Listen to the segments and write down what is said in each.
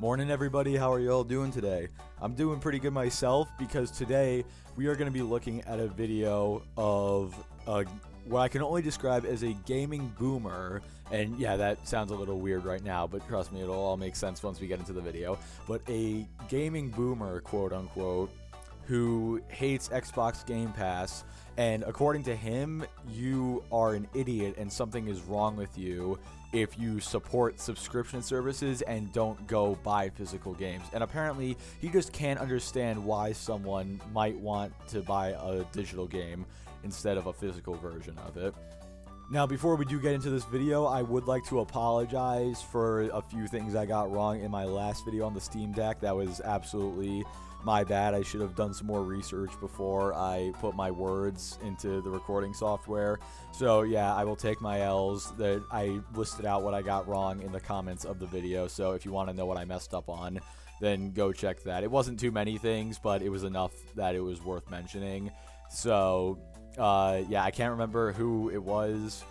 Morning everybody, how are you all doing today? I'm doing pretty good myself because today we are going to be looking at a video of what I can only describe as a gaming boomer. And yeah, that sounds a little weird right now, but trust me, it'll all make sense once we get into the video. But a gaming boomer, quote unquote, who hates Xbox Game Pass, and according to him, you are an idiot and something is wrong with you if you support subscription services and don't go buy physical games. And apparently, he just can't understand why someone might want to buy a digital game instead of a physical version of it. Now, before we do get into this video, I would like to apologize for a few things I got wrong in my last video on the Steam Deck. That was absolutely my bad. I should have done some more research before I put my words into the recording software. So yeah, I will take my L's. That I listed out what I got wrong in the comments of the video. So if you want to know what I messed up on, then go check that. It wasn't too many things, but it was enough that it was worth mentioning. So yeah, I can't remember who it was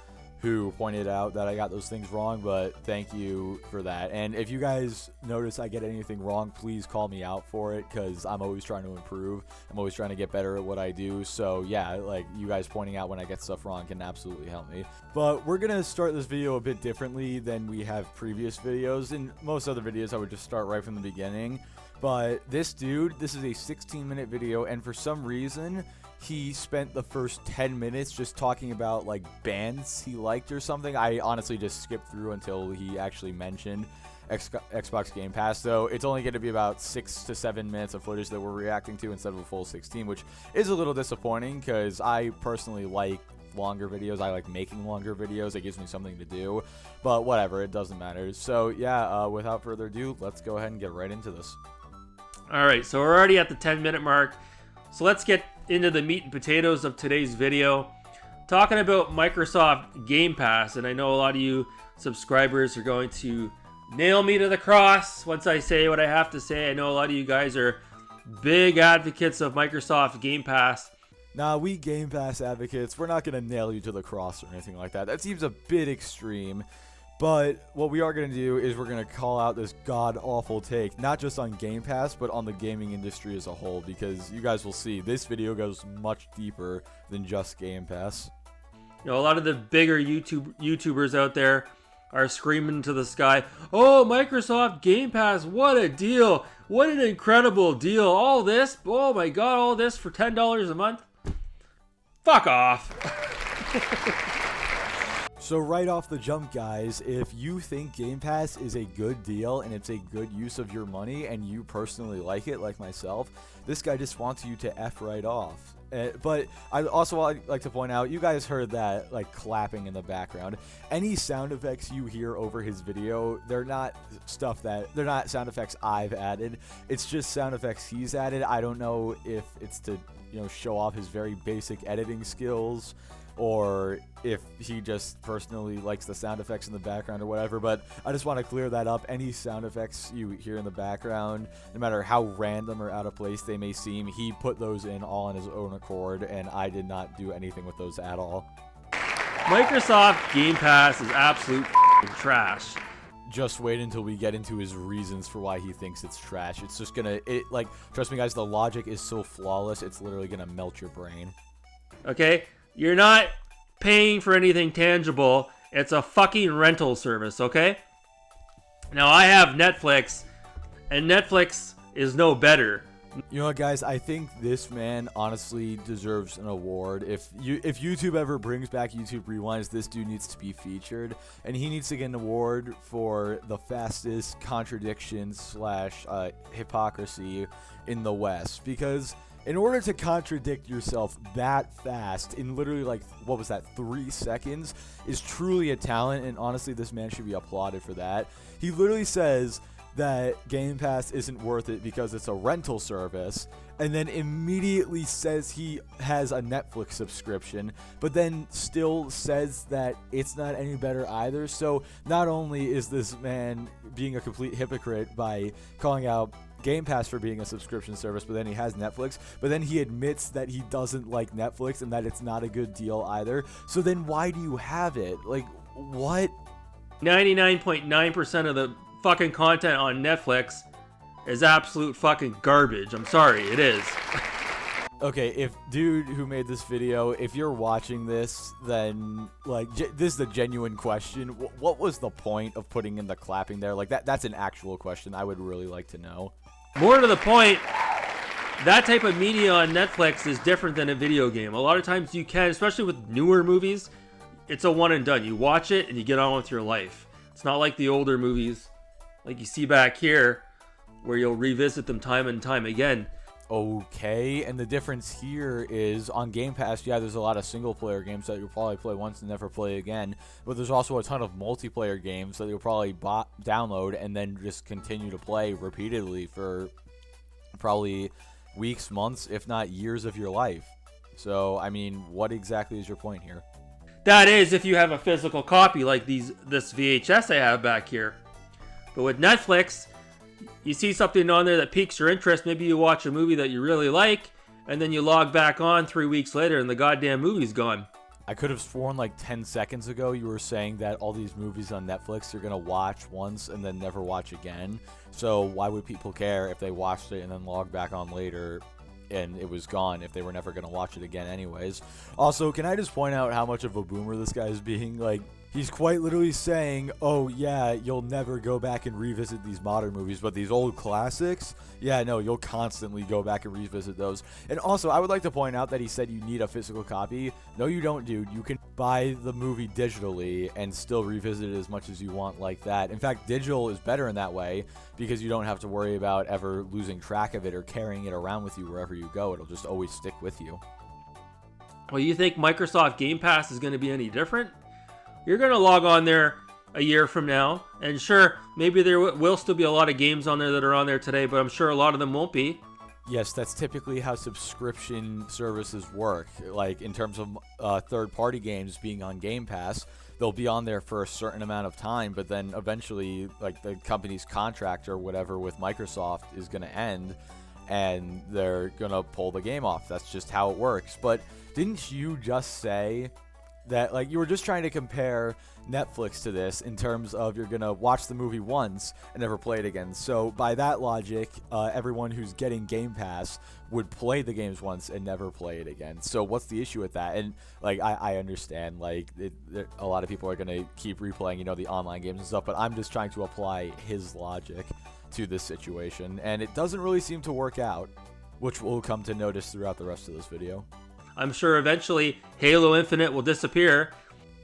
who pointed out that I got those things wrong, but thank you for that. And if you guys notice I get anything wrong, please call me out for it, because I'm always trying to improve. I'm always trying to get better at what I do. So yeah, like, you guys pointing out when I get stuff wrong can absolutely help me. But we're gonna start this video a bit differently than we have previous videos. In most other videos, I would just start right from the beginning. But this dude, this is a 16-minute video, and for some reason, he spent the first 10 minutes just talking about, like, bands he liked or something. I honestly just skipped through until he actually mentioned Xbox Game Pass. So it's only going to be about 6 to 7 minutes of footage that we're reacting to instead of a full 16, which is a little disappointing because I personally like longer videos. I like making longer videos. It gives me something to do. But whatever, it doesn't matter. So yeah, without further ado, let's go ahead and get right into this. All right, so we're already at the 10-minute mark. So let's get into the meat and potatoes of today's video. Talking about Microsoft Game Pass, and I know a lot of you subscribers are going to nail me to the cross once I say what I have to say. I know a lot of you guys are big advocates of Microsoft Game Pass. Nah, we Game Pass advocates, we're not going to nail you to the cross or anything like that. That seems a bit extreme. But what we are going to do is we're going to call out this god-awful take, not just on Game Pass, but on the gaming industry as a whole, because you guys will see this video goes much deeper than just Game Pass. You know, a lot of the bigger YouTubers out there are screaming to the sky, "Oh, Microsoft Game Pass, what a deal! What an incredible deal! All this, oh my god, all this for $10 a month? Fuck off!" So right off the jump, guys, if you think Game Pass is a good deal and it's a good use of your money and you personally like it, like myself, this guy just wants you to F right off. But I also like to point out, you guys heard that, like, clapping in the background. Any sound effects you hear over his video, they're not sound effects I've added. It's just sound effects he's added. I don't know if it's to, you know, show off his very basic editing skills, or if he just personally likes the sound effects in the background or whatever, but I just want to clear that up. Any sound effects you hear in the background, no matter how random or out of place they may seem, he put those in all on his own accord, and I did not do anything with those at all. Microsoft Game Pass is absolute trash. Just wait until we get into his reasons for why he thinks it's trash. It's just gonna, like, trust me guys, the logic is so flawless, it's literally gonna melt your brain. Okay? You're not paying for anything tangible. It's a fucking rental service, okay? Now, I have Netflix, and Netflix is no better. You know what, guys? I think this man honestly deserves an award. If YouTube ever brings back YouTube Rewinds, this dude needs to be featured, and he needs to get an award for the fastest contradiction / hypocrisy in the West, because in order to contradict yourself that fast in literally, like, what was that, 3 seconds, is truly a talent, and honestly, this man should be applauded for that. He literally says that Game Pass isn't worth it because it's a rental service, and then immediately says he has a Netflix subscription, but then still says that it's not any better either. So not only is this man being a complete hypocrite by calling out Game Pass for being a subscription service, but then he has Netflix, but then he admits that he doesn't like Netflix and that it's not a good deal either. So then why do you have it? Like, what? 99.9% of the fucking content on Netflix is absolute fucking garbage. I'm sorry, it is. Okay, if dude who made this video, if you're watching this, then like this is a genuine question. What was the point of putting in the clapping there? Like that's an actual question. I would really like to know. More to the point, that type of media on Netflix is different than a video game. A lot of times you can, especially with newer movies, it's a one and done. You watch it and you get on with your life. It's not like the older movies like you see back here where you'll revisit them time and time again. Okay, and the difference here is on Game Pass, yeah, there's a lot of single-player games that you'll probably play once and never play again, but there's also a ton of multiplayer games that you'll probably download and then just continue to play repeatedly for probably weeks, months, if not years of your life. So, I mean, what exactly is your point here? That is if you have a physical copy like this VHS I have back here. But with Netflix, you see something on there that piques your interest. Maybe you watch a movie that you really like, and then you log back on 3 weeks later and the goddamn movie's gone. I could have sworn like 10 seconds ago you were saying that all these movies on Netflix you're going to watch once and then never watch again. So why would people care if they watched it and then logged back on later and it was gone if they were never going to watch it again anyways? Also, can I just point out how much of a boomer this guy is being? Like, he's quite literally saying, oh yeah, you'll never go back and revisit these modern movies, but these old classics, yeah, no, you'll constantly go back and revisit those. And also, I would like to point out that he said you need a physical copy. No, you don't, dude. You can buy the movie digitally and still revisit it as much as you want like that. In fact, digital is better in that way because you don't have to worry about ever losing track of it or carrying it around with you wherever you go. It'll just always stick with you. Well, you think Microsoft Game Pass is going to be any different? You're going to log on there a year from now, and sure, maybe there will still be a lot of games on there that are on there today, but I'm sure a lot of them won't be. Yes, that's typically how subscription services work. Like, in terms of third-party games being on Game Pass, they'll be on there for a certain amount of time, but then eventually, like, the company's contract or whatever with Microsoft is going to end, and they're going to pull the game off. That's just how it works. But didn't you just say that, like, you were just trying to compare Netflix to this in terms of you're going to watch the movie once and never play it again? So by that logic, everyone who's getting Game Pass would play the games once and never play it again. So what's the issue with that? And, like, I understand, like, a lot of people are going to keep replaying, you know, the online games and stuff, but I'm just trying to apply his logic to this situation, and it doesn't really seem to work out, which we'll come to notice throughout the rest of this video. I'm sure eventually Halo Infinite will disappear.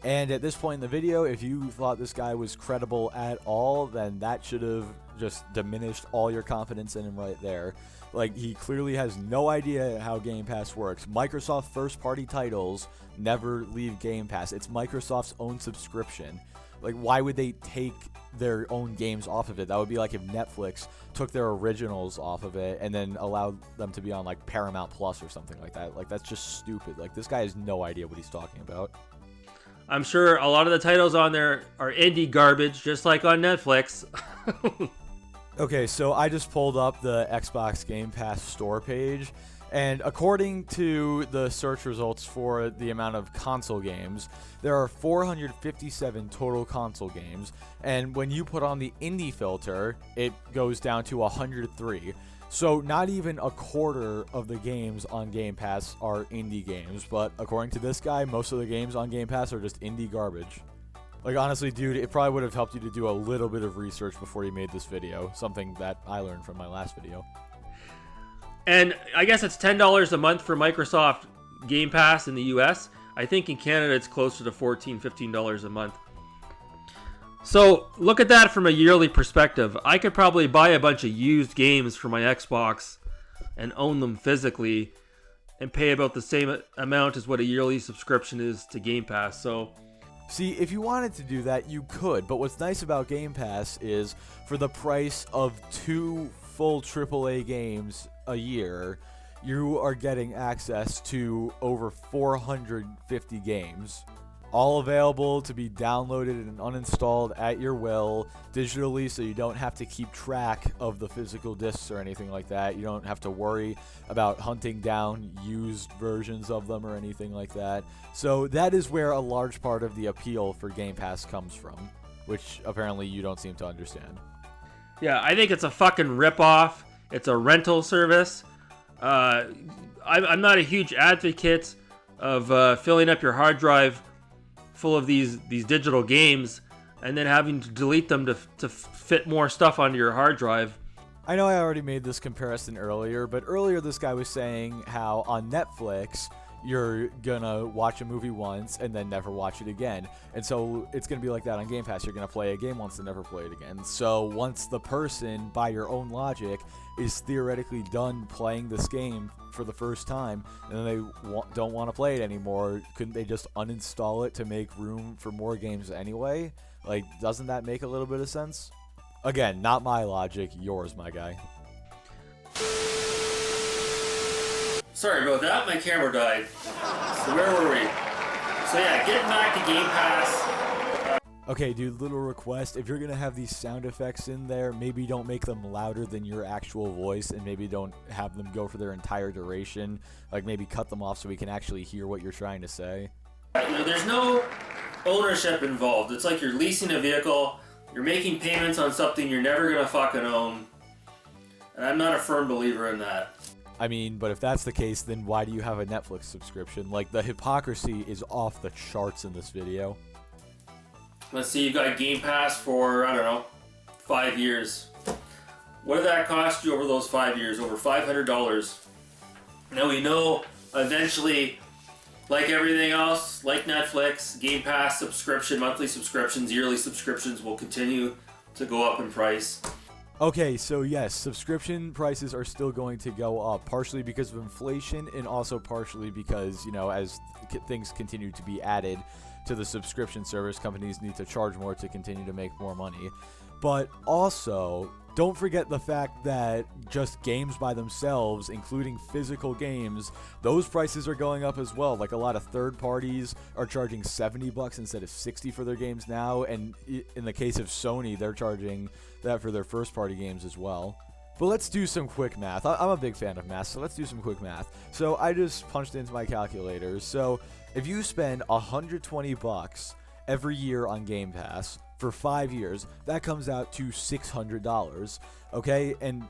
And at this point in the video, if you thought this guy was credible at all, then that should have just diminished all your confidence in him right there. Like, he clearly has no idea how Game Pass works. Microsoft first-party titles never leave Game Pass. It's Microsoft's own subscription. Like, why would they take their own games off of it? That would be like if Netflix took their originals off of it and then allowed them to be on, like, Paramount Plus or something like that. Like, that's just stupid. Like, this guy has no idea what he's talking about. I'm sure a lot of the titles on there are indie garbage, just like on Netflix. Okay, so I just pulled up the Xbox Game Pass store page, and according to the search results for the amount of console games, there are 457 total console games, and when you put on the indie filter, it goes down to 103. So not even a quarter of the games on Game Pass are indie games, but according to this guy, most of the games on Game Pass are just indie garbage. Like, honestly, dude, it probably would have helped you to do a little bit of research before you made this video, something that I learned from my last video. And I guess it's $10 a month for Microsoft Game Pass in the US. I think in Canada it's closer to $14, $15 a month. So look at that from a yearly perspective. I could probably buy a bunch of used games for my Xbox and own them physically and pay about the same amount as what a yearly subscription is to Game Pass. So, see, if you wanted to do that, you could. But what's nice about Game Pass is for the price of 2 full AAA games a year, you are getting access to over 450 games, all available to be downloaded and uninstalled at your will digitally, so you don't have to keep track of the physical discs or anything like that. You don't have to worry about hunting down used versions of them or anything like that. So that is where a large part of the appeal for Game Pass comes from, which apparently you don't seem to understand. Yeah, I think it's a fucking ripoff. It's a rental service. I'm not a huge advocate of filling up your hard drive full of these digital games and then having to delete them to fit more stuff onto your hard drive. I know I already made this comparison earlier, but earlier this guy was saying how on Netflix you're gonna watch a movie once and then never watch it again. And so it's gonna be like that on Game Pass. You're gonna play a game once and never play it again. So once the person, by your own logic, is theoretically done playing this game for the first time and then they don't want to play it anymore, couldn't they just uninstall it to make room for more games anyway? Like, doesn't that make a little bit of sense? Again, not my logic, yours, my guy. Sorry about that, my camera died. So where were we? So yeah, getting back to Game Pass. Okay, dude, little request. If you're going to have these sound effects in there, maybe don't make them louder than your actual voice and maybe don't have them go for their entire duration. Like, maybe cut them off so we can actually hear what you're trying to say. There's no ownership involved. It's like you're leasing a vehicle. You're making payments on something you're never going to fucking own. And I'm not a firm believer in that. I mean, but if that's the case, then why do you have a Netflix subscription? Like, the hypocrisy is off the charts in this video. Let's see, you got Game Pass for, I don't know, 5 years. What did that cost you over those 5 years? Over $500. Now we know eventually, like everything else, like Netflix, Game Pass subscription, monthly subscriptions, yearly subscriptions will continue to go up in price. Okay, so yes, subscription prices are still going to go up, partially because of inflation and also partially because, you know, as things continue to be added to the subscription service, companies need to charge more to continue to make more money. But also, don't forget the fact that just games by themselves, including physical games, those prices are going up as well. Like, a lot of third parties are charging $70 instead of $60 for their games now, and in the case of Sony, they're charging that for their first party games as well. But let's do some quick math. I'm a big fan of math, so let's do some quick math. So I just punched into my calculator. So if you spend $120 every year on Game Pass for 5 years, that comes out to $600. Okay, and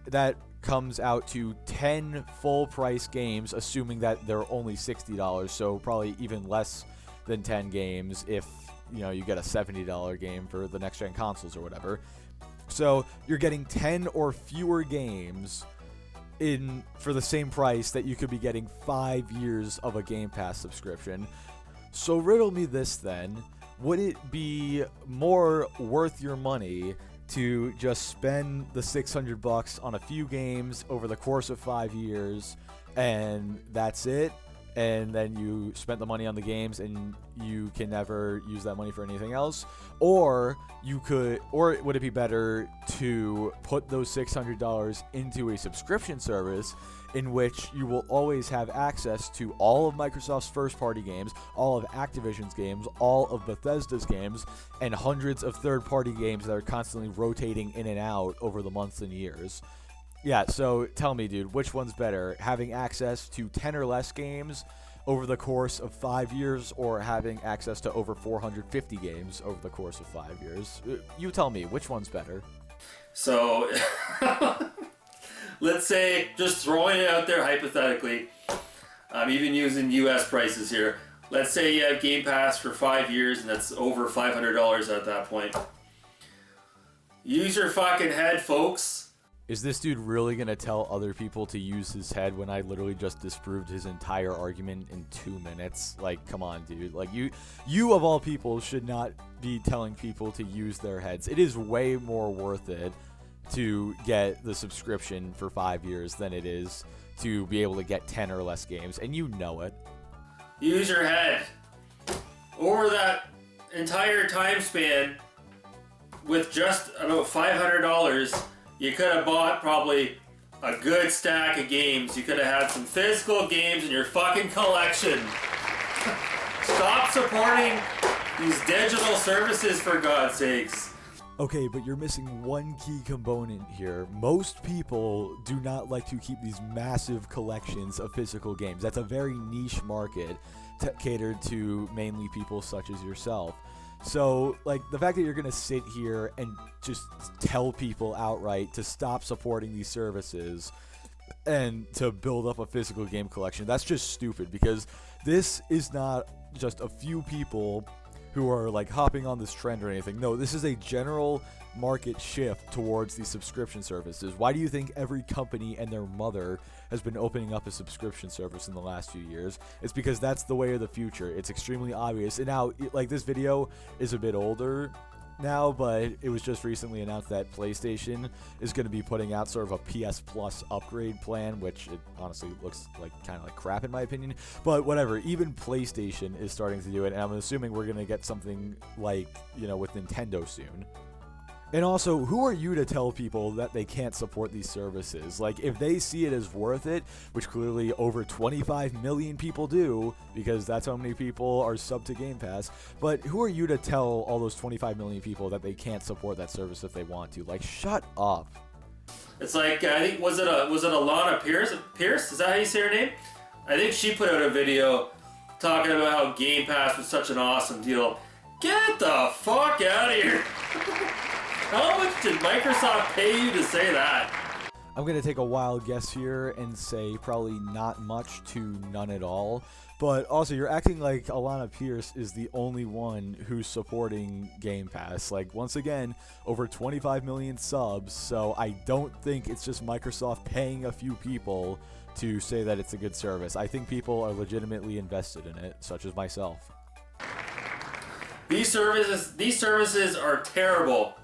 that comes out to 10 full price games, assuming that they're only $60. So probably even less than 10 games if, you know, you get a $70 game for the next gen consoles or whatever. So you're getting 10 or fewer games in for the same price that you could be getting 5 years of a Game Pass subscription. So riddle me this then. Would it be more worth your money to just spend the $600 on a few games over the course of 5 years and that's it? And then you spent the money on the games and you can never use that money for anything else? Or would it be better to put those $600 into a subscription service in which you will always have access to all of Microsoft's first-party games, all of Activision's games, all of Bethesda's games, and hundreds of third-party games that are constantly rotating in and out over the months and years? Yeah, so tell me, dude, which one's better? Having access to 10 or less games over the course of 5 years, or having access to over 450 games over the course of 5 years? You tell me, which one's better? So, let's say, just throwing it out there hypothetically, I'm even using US prices here. Let's say you have Game Pass for 5 years and that's over $500 at that point. Use your fucking head, folks. Is this dude really going to tell other people to use his head when I literally just disproved his entire argument in 2 minutes? Like, come on, dude. Like, you of all people should not be telling people to use their heads. It is way more worth it to get the subscription for 5 years than it is to be able to get 10 or less games, and you know it. Use your head. Over that entire time span, with just about $500, you could have bought probably a good stack of games. You could have had some physical games in your fucking collection. Stop supporting these digital services, for God's sakes. Okay, but you're missing one key component here. Most people do not like to keep these massive collections of physical games. That's a very niche market catered to mainly people such as yourself. So, like, the fact that you're going to sit here and just tell people outright to stop supporting these services and to build up a physical game collection, that's just stupid, because this is not just a few people who are like hopping on this trend or anything. No, this is a general market shift towards these subscription services. Why do you think every company and their mother has been opening up a subscription service in the last few years? It's because that's the way of the future. It's extremely obvious. And now, like, this video is a bit older now, but it was just recently announced that PlayStation is going to be putting out sort of a PS Plus upgrade plan, which it honestly looks like kind of like crap in my opinion, but whatever. Even PlayStation is starting to do it, and I'm assuming we're going to get something like, you know, with Nintendo soon. And also, who are you to tell people that they can't support these services? Like, if they see it as worth it, which clearly over 25 million people do, because that's how many people are sub to Game Pass, but who are you to tell all those 25 million people that they can't support that service if they want to? Like, shut up. It's like, I think, was it Alana Pierce? Pierce? Is that how you say her name? I think she put out a video talking about how Game Pass was such an awesome deal. Get the fuck out of here. How much did Microsoft pay you to say that? I'm going to take a wild guess here and say probably not much to none at all. But also, you're acting like Alana Pierce is the only one who's supporting Game Pass. Like, once again, over 25 million subs, so I don't think it's just Microsoft paying a few people to say that it's a good service. I think people are legitimately invested in it, such as myself. These services are terrible.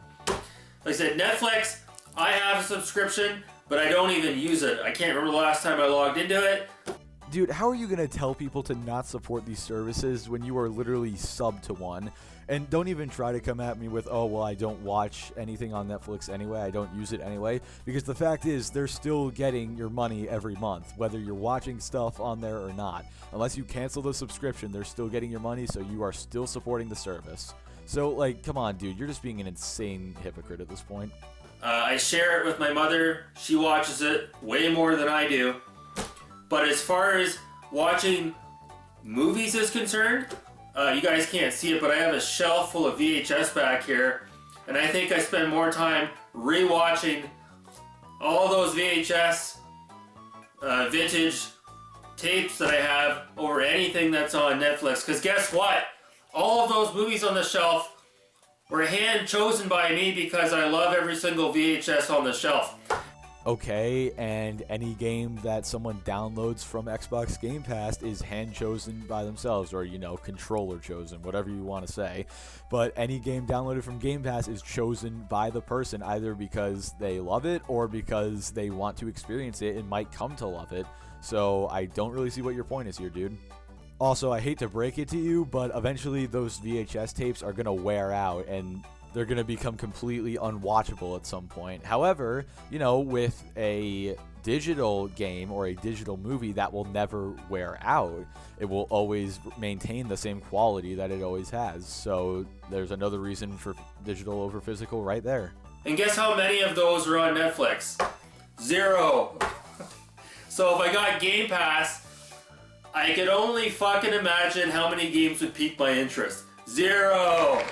Like I said, Netflix, I have a subscription, but I don't even use it. I can't remember the last time I logged into it. Dude, how are you going to tell people to not support these services when you are literally sub to one? And don't even try to come at me with, oh, well, I don't watch anything on Netflix anyway. I don't use it anyway. Because the fact is, they're still getting your money every month, whether you're watching stuff on there or not. Unless you cancel the subscription, they're still getting your money, so you are still supporting the service. So, like, come on, dude. You're just being an insane hypocrite at this point. I share it with my mother. She watches it way more than I do. But as far as watching movies is concerned, you guys can't see it, but I have a shelf full of VHS back here. And I think I spend more time rewatching all those VHS vintage tapes that I have over anything that's on Netflix. Because guess what? All of those movies on the shelf were hand chosen by me because I love every single VHS on the shelf. Okay, and any game that someone downloads from Xbox Game Pass is hand chosen by themselves, or, you know, controller chosen, whatever you want to say. But any game downloaded from Game Pass is chosen by the person, either because they love it or because they want to experience it and might come to love it. So I don't really see what your point is here, dude. Also, I hate to break it to you, but eventually those VHS tapes are going to wear out and they're going to become completely unwatchable at some point. However, you know, with a digital game or a digital movie, that will never wear out. It will always maintain the same quality that it always has. So there's another reason for digital over physical right there. And guess how many of those are on Netflix? 0. So if I got Game Pass, I could only fucking imagine how many games would pique my interest. 0.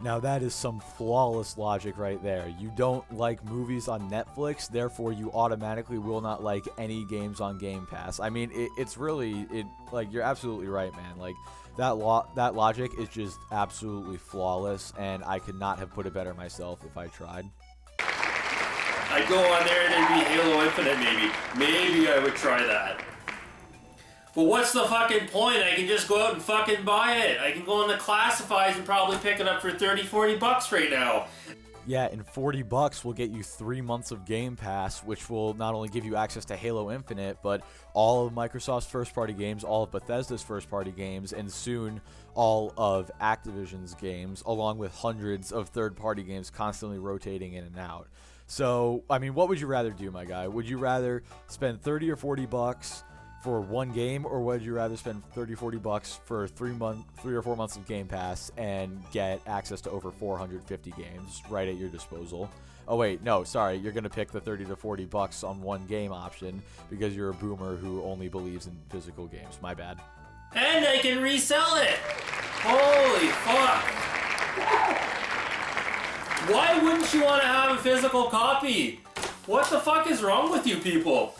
Now that is some flawless logic right there. You don't like movies on Netflix, therefore you automatically will not like any games on Game Pass. I mean, it's really, like, you're absolutely right, man. Like, that logic is just absolutely flawless, and I could not have put it better myself if I tried. I'd go on there and there'd be Halo Infinite, maybe. Maybe I would try that. But what's the fucking point? I can just go out and fucking buy it. I can go on the classifieds and probably pick it up for 30, 40 bucks right now. Yeah, and 40 bucks will get you 3 months of Game Pass, which will not only give you access to Halo Infinite, but all of Microsoft's first-party games, all of Bethesda's first-party games, and soon all of Activision's games, along with hundreds of third-party games constantly rotating in and out. So, I mean, what would you rather do, my guy? Would you rather spend 30 or 40 bucks for one game, or would you rather spend 30-40 bucks for 3 or 4 months of Game Pass and get access to over 450 games right at your disposal? Oh wait, no, sorry, you're gonna pick the 30 to 40 bucks on one game option because you're a boomer who only believes in physical games. My bad. And I can resell it. Holy fuck. Why wouldn't you want to have a physical copy? What the fuck is wrong with you people?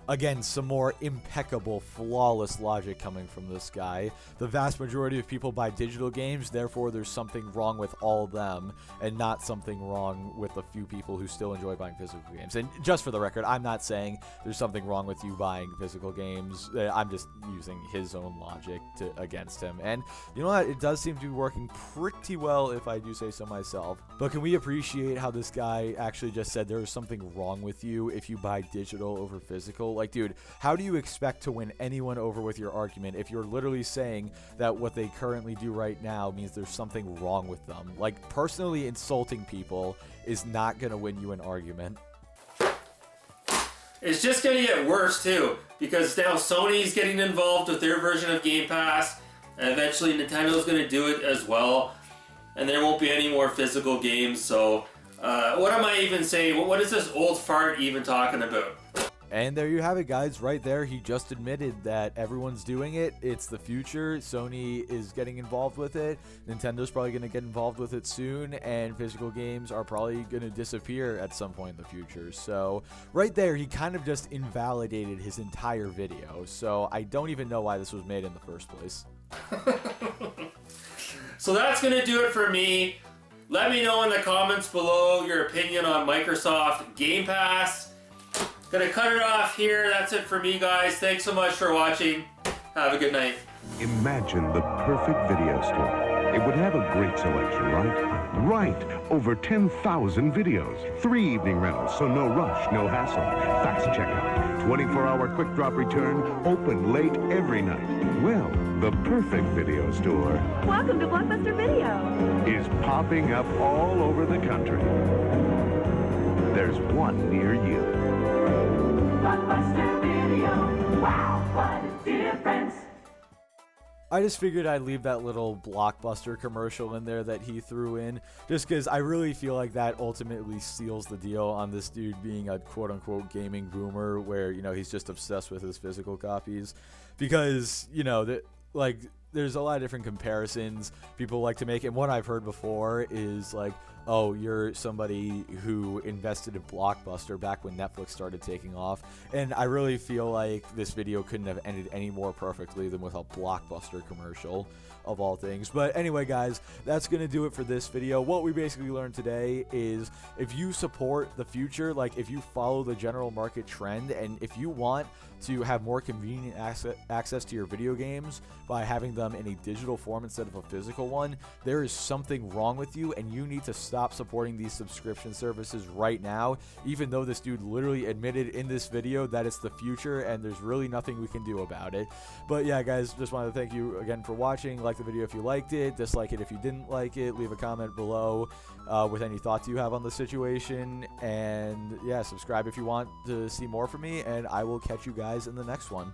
Again, some more impeccable, flawless logic coming from this guy. The vast majority of people buy digital games, therefore there's something wrong with all of them, and not something wrong with the few people who still enjoy buying physical games. And just for the record, I'm not saying there's something wrong with you buying physical games. I'm just using his own logic against him. And you know what? It does seem to be working pretty well, if I do say so myself. But can we appreciate how this guy actually just said there is something wrong with you if you buy digital over physical? Like, dude, how do you expect to win anyone over with your argument if you're literally saying that what they currently do right now means there's something wrong with them? Like, personally insulting people is not going to win you an argument. It's just going to get worse, too, because now Sony's getting involved with their version of Game Pass, and eventually Nintendo's going to do it as well, and there won't be any more physical games, so what am I even saying? What is this old fart even talking about? And there you have it, guys. Right there, he just admitted that everyone's doing it. It's the future. Sony is getting involved with it. Nintendo's probably going to get involved with it soon. And physical games are probably going to disappear at some point in the future. So right there, he kind of just invalidated his entire video. So I don't even know why this was made in the first place. So that's going to do it for me. Let me know in the comments below your opinion on Microsoft Game Pass. Gonna cut it off here. That's it for me, guys. Thanks so much for watching. Have a good night. Imagine the perfect video store. It would have a great selection, right? Right! Over 10,000 videos. 3 evening rentals, so no rush, no hassle. Fast checkout. 24-hour quick drop return. Open late every night. Well, the perfect video store Welcome to Blockbuster Video. is popping up all over the country. There's one near you. Blockbuster Video. Wow, what a difference. I just figured I'd leave that little Blockbuster commercial in there that he threw in, just because I really feel like that ultimately seals the deal on this dude being a quote-unquote gaming boomer, where, you know, he's just obsessed with his physical copies. Because, you know, there's a lot of different comparisons people like to make, and one I've heard before is like, oh, you're somebody who invested in Blockbuster back when Netflix started taking off. And I really feel like this video couldn't have ended any more perfectly than with a Blockbuster commercial, of all things. But anyway, guys, that's going to do it for this video. What we basically learned today is if you support the future, like if you follow the general market trend, and if you want to have more convenient access to your video games by having them in a digital form instead of a physical one, there is something wrong with you, and you need to stop supporting these subscription services right now, even though this dude literally admitted in this video that it's the future and there's really nothing we can do about it. But yeah, guys, just wanted to thank you again for watching. Like the video if you liked it, dislike it if you didn't like it, leave a comment below with any thoughts you have on the situation, and yeah, subscribe if you want to see more from me, and I will catch you guys in the next one.